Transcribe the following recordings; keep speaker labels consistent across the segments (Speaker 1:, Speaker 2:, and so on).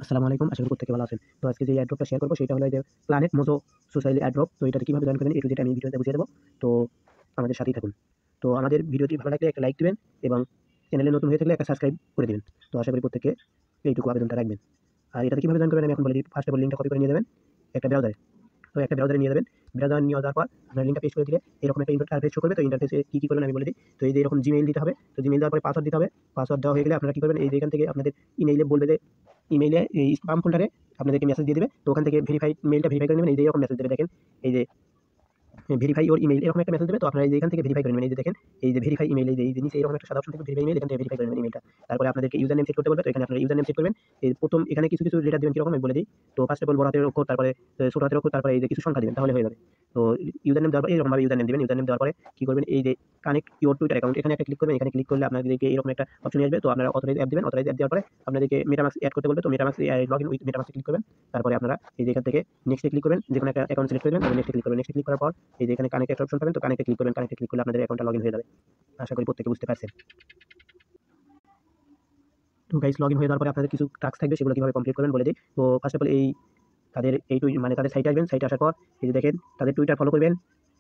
Speaker 1: আসসালামু আলাইকুম। আশা করি প্রত্যেকে ভালো আছেন। তো আজকে যে এয়ারড্রপটা শেয়ার করব সেটা হলো এই যে প্ল্যানেট মোজো সোশ্যাল এয়ারড্রপ। তো এটাতে কিভাবে জয়েন করবেন A to Z আমি ভিডিওতে বুঝিয়ে দেব। তো আমাদের সাথেই থাকুন। তো আমাদের ভিডিওটি ভালো লাগলে একটা লাইক দিবেন এবং চ্যানেলে নতুন হয়ে থাকলে একটা সাবস্ক্রাইব করে দিবেন। তো আশা করি প্রত্যেকে এইটুকু আবেদনটা রাখবেন। আর এটাতে কিভাবে জয়েন করবেন আমি এখন বলে দিই। ফার্স্ট অফ অল লিংকটা কপি করে নিয়ে যাবেন একটা ব্রাউজারে। তো একটা ব্রাউজারে নিয়ে যাবেন। ব্রাউজারে নিয়ে যাওয়ার পর আপনার লিংকটা পেস্ট করে দিলে এরকম একটা ইন্টারফেস শো করবে। তো ইন্টারফেসে কি করবেন আমি বলে দিই। তো এই যে এরকম জিমেইল দিতে হবে। তো জিমেইল দেওয়ার পরে পাসওয়ার্ড দিতে হবে। পাসওয়ার্ড দেওয়া হয়ে গেলে আপনারা কি করবেন এই যে এখান থেকে আপনাদের ইমেইলে বলবে যে ইমেইলে এই স্পাম ফোল্ডারে আপনাদেরকে মেসেজ দিয়ে দিবে। তো ওখান থেকে ভেরিফাই মেইলটা ভেরিফাই করে নেবেন। এই যে এরকম মেসেজ দেবে দেখেন। এই যে ভেরিফাই ইওর ইমেইল এরকম একটা মেসেজ দেবে। তো আপনারা এই যে এখান থেকে ভেরিফাই করে নেবেন। এই যে দেখেন এই যে ভেরিফাই ইমেইল এই যে নিচে এরকম একটা সাদা অপশন থাকবে ভেরিফাই ইমেইল এখান থেকে ভেরিফাই করে নেবেন ইমেইলটা। তারপরে আপনাদেরকে ইউজার নেম সেট করতে বলবে। তো এখানে আপনারা ইউজার নেম সেট করবেন। এই প্রথম এখানে কিছু লেটার দিবেন কিরকম আমি বলে দিই। তো ফার্স্ট অফ অল বড় হাতের অক্ষর তারপরে ছোট হাতের অক্ষর তারপরে এই যে কিছু সংখ্যা দিবেন তাহলে হয়ে যাবে। তো ইউজার নেম দেওয়ার পরে এরকম ভাবে ইউজার নেম দিবেন। ইউজার নেম দেওয়ার পরে কি করবেন এই যে কানেক্ট ইওর টুইটার অ্যাকাউন্ট এখানে একটা ক্লিক করবেন। এখানে ক্লিক করলে আপনাদেরকে এরকম একটা অপশন আসবে। তো আপনারা অথরাইজ অ্যাপ দিবেন। অথরাইজ অ্যাপ দেওয়ার পরে আপনাদেরকে মেটামাস্ক এড করতে বলবে। তো MetaMask login with MetaMask click করবেন। তারপরে আপনারা এই যে এখান থেকে নেক্সটে ক্লিক করবেন। যেকোনো একটা অ্যাকাউন্ট সিলেক্ট করবেন। নেক্সটে ক্লিক করবেন। নেক্সটে ক্লিক করার পর এই যে এখানে কানেক্ট একটা অপশন পাবেন। তো কানেক্টে ক্লিক করবেন। কানেক্টে ক্লিক করলে আপনাদের অ্যাকাউন্টটা লগইন হয়ে যাবে। আশা করি প্রত্যেকে বুঝতে পারছেন। তো গাইস লগইন হয়ে যাওয়ার পরে আপনাদের কিছু টাস্ক থাকবে সেগুলো কিভাবে কমপ্লিট করবেন বলে দিই। তো ফার্স্ট অফ অল এই তাদের এই মানে তাদের সাইটে আসবেন। সাইটে আসার পর এই যে দেখেন তাদের টুইটার ফলো করবেন,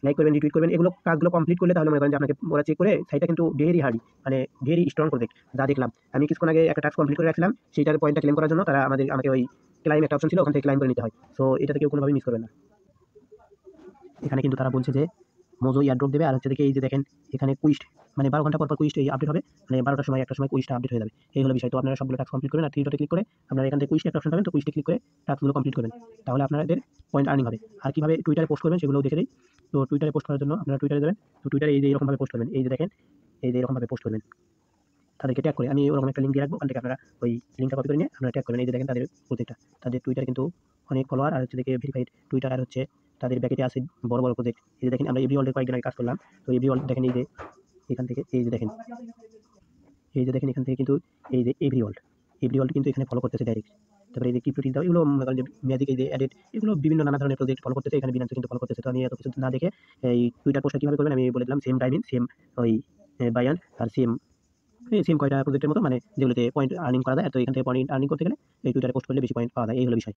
Speaker 1: লাইক করবেন, রিটুইট করবেন। এগুলো কাজগুলো কমপ্লিট করলে তাহলে মনে করেন যে আপনাকে ওরা চেক করে সাইটটা কিন্তু ভেরি হার্ডি মানে ভেরি স্ট্রং প্রজেক্ট যা দেখলাম। আমি কিছুক্ষণ আগে একটা টাস্ক কমপ্লিট করে রাখছিলাম। সেইটার পয়েন্টটা ক্লেম করার জন্য তারা আমাকে ওই ক্লাইম একটা অপশন ছিল ওখান থেকে ক্লাইম করে নিতে হয়। সো এটাতে কেউ কোনোভাবেই মিস করবেন না। এখানে কিন্তু তারা বলছে যে মোজো এয়ারড্রপ দেবে আর হচ্ছে দেখে এই যে দেখেন এখানে কুইস্ট মানে 12 ঘন্টা পর পর কুইস্ট আপডেট হবে। মানে 12টার সময় একটা সময় কুইস্টটা আপডেট হয়ে যাবে। এই হলো বিষয়। তো আপনারা সবগুলো টাস্ক কমপ্লিট করবেন আর থ্রি ডটে ক্লিক করে আপনারা এখান থেকে কুইস্ট একটা অপশন পাবেন। তো কুইস্টে ক্লিক করে টাস্কগুলো কমপ্লিট করবেন। তাহলে আপনাদের পয়েন্ট আর্নিং হবে। আর কিভাবে টুইটারে পোস্ট করবেন সেগুলোও দেখে দিই। তো টুইটারে পোস্ট করার জন্য আপনারা টুইটারে যাবেন। তো টুইটারে এই যে এরকমভাবে পোস্ট করবেন। এই যে দেখেন এই যে এরকমভাবে পোস্ট করবেন। তাদেরকে ট্যাগ করে আমি ওরকম একটা লিঙ্ক দিয়ে রাখবো। ওখান থেকে আপনারা ওই লিঙ্কটা কপি করে নিয়ে আপনারা ট্যাগ করবেন। এই যে দেখেন তাদের প্রজেক্টটা। তাদের টুইটার কিন্তু অনেক ফলোয়ার আর হচ্ছে দেখে ভেরিফাইড টুইটার আর হচ্ছে তাদের ব্যাকেটে আছে বড় বড় প্রজেক্ট। এই যে দেখেন আমরা এভরি ওয়ার্ল্ডের কয়েকদিন আগে কাজ করলাম। তো এভরি ওয়ার্ল্ড দেখেন এই যে এখান থেকে এই যে দেখেন এখান থেকে কিন্তু এই যে এভরি ওয়ার্ল্ড কিন্তু এখানে ফলো করতেছে ডাইরেক্ট। তারপরে এই যে ক্রিপ্টো দাও এগুলো মনে করেন যে ম্যাজিক এই যে এডিট এগুলো বিভিন্ন নানা ধরনের প্রজেক্ট ফলো করতেছে। এখানে বিনান্স কিন্তু ফলো করতেছে। তো আমি এত কিছু না দেখে এই টুইটার পোস্টটা কিভাবে করবেন আমি বলে দিলাম। সেম টাইমিং সেম ওই বায়ান আর সেম সেম কয়টা প্রজেক্টের মতো মানে যেগুলোতে পয়েন্ট আর্নিং করা যায়। তো এখান থেকে পয়েন্ট আর্নিং করতে গেলে এই টুইটারে পোস্ট করলে বেশি পয়েন্ট পাওয়া যায়। এই হলো বিষয়।